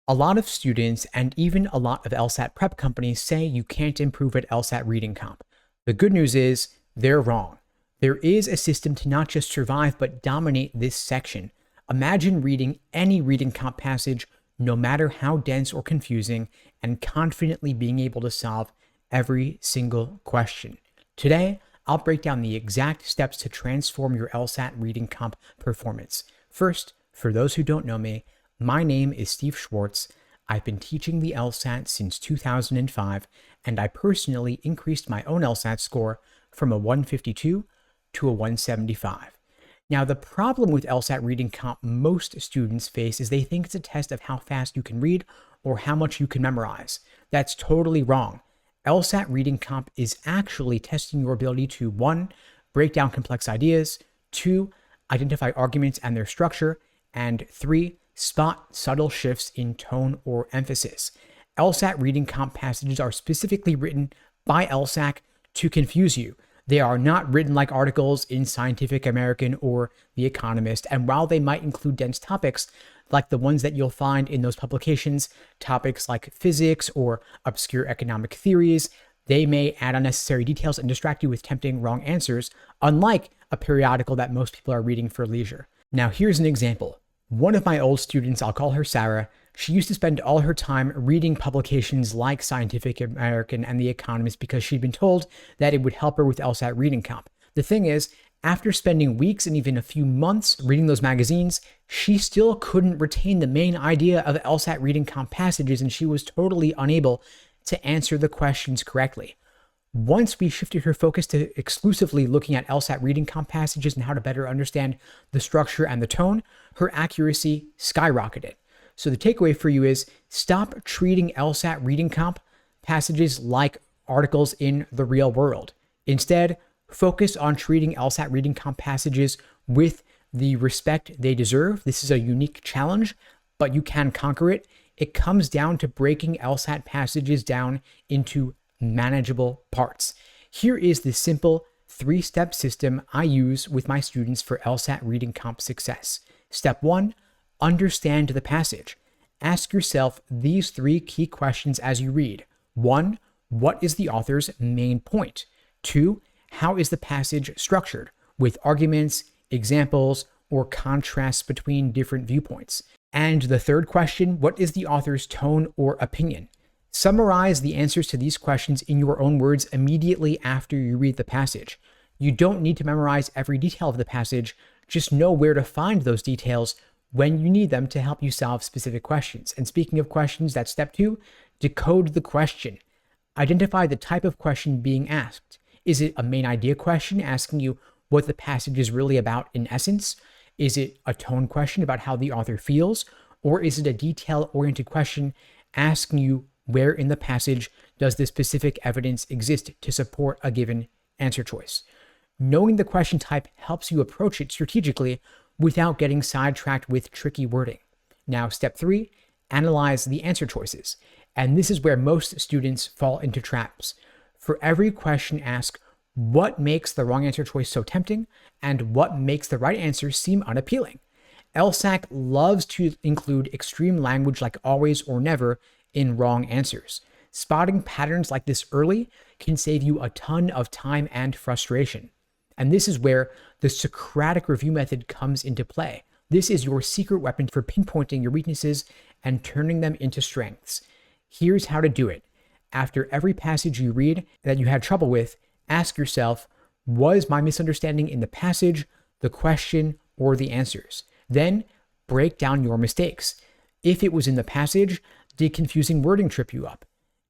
A lot of students and even a lot of LSAT prep companies say you can't improve at LSAT reading comp. The good news is they're wrong. There is a system to not just survive, but dominate this section. Imagine reading any reading comp passage, no matter how dense or confusing, and confidently being able to solve every single question. Today, I'll break down the exact steps to transform your LSAT reading comp performance. First, for those who don't know me, my name is Steve Schwartz. I've been teaching the LSAT since 2005, and I personally increased my own LSAT score from a 152 to a 175. Now, the problem with LSAT reading comp most students face is they think it's a test of how fast you can read or how much you can memorize. That's totally wrong. LSAT reading comp is actually testing your ability to 1. Break down complex ideas, 2. Identify arguments and their structure, and 3. Spot subtle shifts in tone or emphasis. LSAT reading comp passages are specifically written by LSAC to confuse you. They are not written like articles in Scientific American or The Economist, and while they might include dense topics, like the ones that you'll find in those publications, topics like physics or obscure economic theories, they may add unnecessary details and distract you with tempting wrong answers, unlike a periodical that most people are reading for leisure. Now, here's an example. One of my old students, I'll call her Sarah, she used to spend all her time reading publications like Scientific American and The Economist because she'd been told that it would help her with LSAT reading comp. The thing is, after spending weeks and even a few months reading those magazines, she still couldn't retain the main idea of LSAT reading comp passages, and she was totally unable to answer the questions correctly. Once we shifted her focus to exclusively looking at LSAT reading comp passages and how to better understand the structure and the tone, her accuracy skyrocketed. So the takeaway for you is stop treating LSAT reading comp passages like articles in the real world. Instead, focus on treating LSAT reading comp passages with the respect they deserve. This is a unique challenge, but you can conquer it. It comes down to breaking LSAT passages down into manageable parts. Here is the simple 3-step system I use with my students for LSAT reading comp success. Step 1, understand the passage. Ask yourself these 3 key questions as you read. 1, what is the author's main point? 2, how is the passage structured, with arguments, examples, or contrasts between different viewpoints? And the third question, what is the author's tone or opinion? Summarize the answers to these questions in your own words immediately after you read the passage. You don't need to memorize every detail of the passage, just know where to find those details when you need them to help you solve specific questions. And speaking of questions, that's step 2, decode the question. Identify the type of question being asked. Is it a main idea question asking you what the passage is really about in essence? Is it a tone question about how the author feels? Or is it a detail-oriented question asking you where in the passage does the specific evidence exist to support a given answer choice? Knowing the question type helps you approach it strategically without getting sidetracked with tricky wording. Now, step 3, analyze the answer choices. And this is where most students fall into traps. For every question, ask what makes the wrong answer choice so tempting and what makes the right answer seem unappealing. LSAC loves to include extreme language like always or never in wrong answers. Spotting patterns like this early can save you a ton of time and frustration. And this is where the Socratic review method comes into play. This is your secret weapon for pinpointing your weaknesses and turning them into strengths. Here's how to do it. After every passage you read that you had trouble with, ask yourself, was my misunderstanding in the passage, the question, or the answers? Then break down your mistakes. If it was in the passage, did confusing wording trip you up?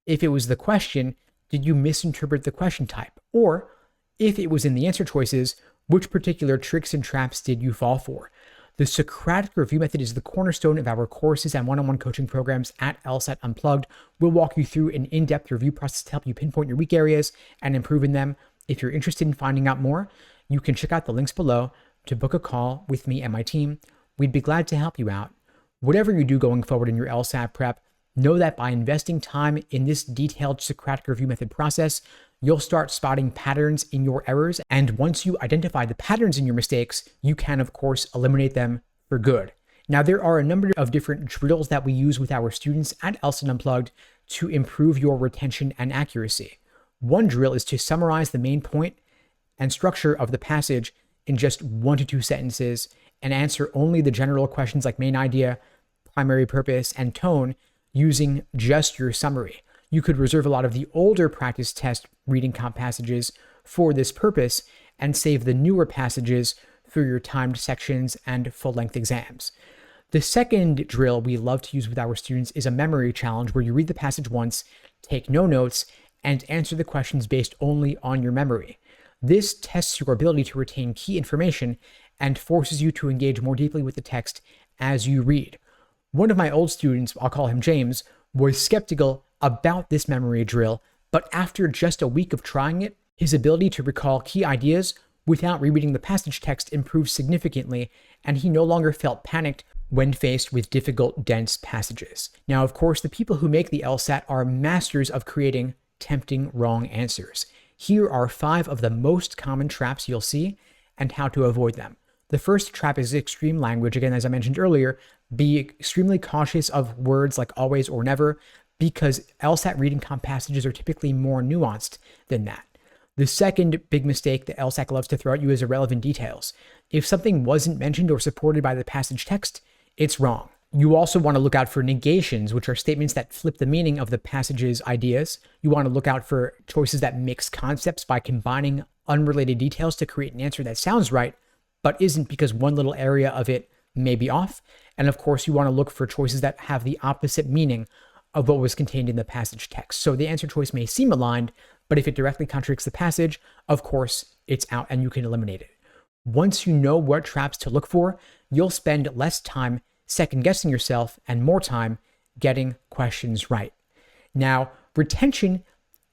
If it was the question, did you misinterpret the question type? Or if it was in the answer choices, which particular tricks and traps did you fall for? The Socratic review method is the cornerstone of our courses and one-on-one coaching programs at LSAT Unplugged. We'll walk you through an in-depth review process to help you pinpoint your weak areas and improve in them. If you're interested in finding out more, you can check out the links below to book a call with me and my team. We'd be glad to help you out. Whatever you do going forward in your LSAT prep, know that by investing time in this detailed Socratic review method process, you'll start spotting patterns in your errors. And once you identify the patterns in your mistakes, you can, of course, eliminate them for good. Now, there are a number of different drills that we use with our students at LSAT Unplugged to improve your retention and accuracy. One drill is to summarize the main point and structure of the passage in just 1 to 2 sentences and answer only the general questions like main idea, primary purpose, and tone using just your summary. You could reserve a lot of the older practice test reading comp passages for this purpose and save the newer passages for your timed sections and full-length exams. The second drill we love to use with our students is a memory challenge where you read the passage once, take no notes, and answer the questions based only on your memory. This tests your ability to retain key information and forces you to engage more deeply with the text as you read. One of my old students, I'll call him James, was skeptical about this memory drill, but after just a week of trying it, his ability to recall key ideas without rereading the passage text improved significantly, and he no longer felt panicked when faced with difficult, dense passages. Now, of course, the people who make the LSAT are masters of creating tempting wrong answers. Here are 5 of the most common traps you'll see and how to avoid them. The first trap is extreme language. Again, as I mentioned earlier, be extremely cautious of words like always or never, because LSAT reading comp passages are typically more nuanced than that. The second big mistake that LSAT loves to throw at you is irrelevant details. If something wasn't mentioned or supported by the passage text, it's wrong. You also want to look out for negations, which are statements that flip the meaning of the passage's ideas. You want to look out for choices that mix concepts by combining unrelated details to create an answer that sounds right, but isn't because one little area of it may be off. And of course, you want to look for choices that have the opposite meaning of what was contained in the passage text. So the answer choice may seem aligned, but if it directly contradicts the passage, of course, it's out and you can eliminate it. Once you know what traps to look for, you'll spend less time second-guessing yourself and more time getting questions right. Now, retention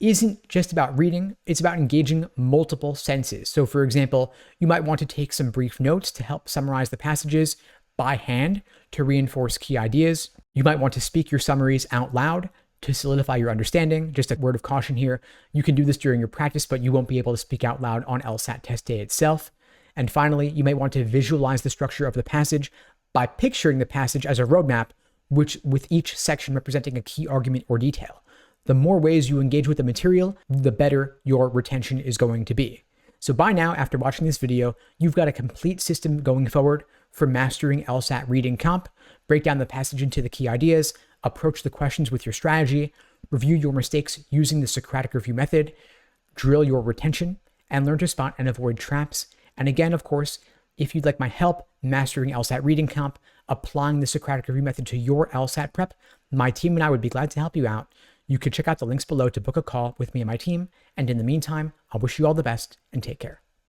isn't just about reading, it's about engaging multiple senses. So for example, you might want to take some brief notes to help summarize the passages by hand to reinforce key ideas. You might want to speak your summaries out loud to solidify your understanding. Just a word of caution here, you can do this during your practice, but you won't be able to speak out loud on LSAT test day itself. And finally, you might want to visualize the structure of the passage by picturing the passage as a roadmap, which with each section representing a key argument or detail. The more ways you engage with the material, the better your retention is going to be. So by now, after watching this video, you've got a complete system going forward for mastering LSAT reading comp. Break down the passage into the key ideas, approach the questions with your strategy, review your mistakes using the Socratic review method, drill your retention, and learn to spot and avoid traps. And again, of course, if you'd like my help mastering LSAT reading comp, applying the Socratic review method to your LSAT prep, my team and I would be glad to help you out. You can check out the links below to book a call with me and my team. And in the meantime, I wish you all the best and take care.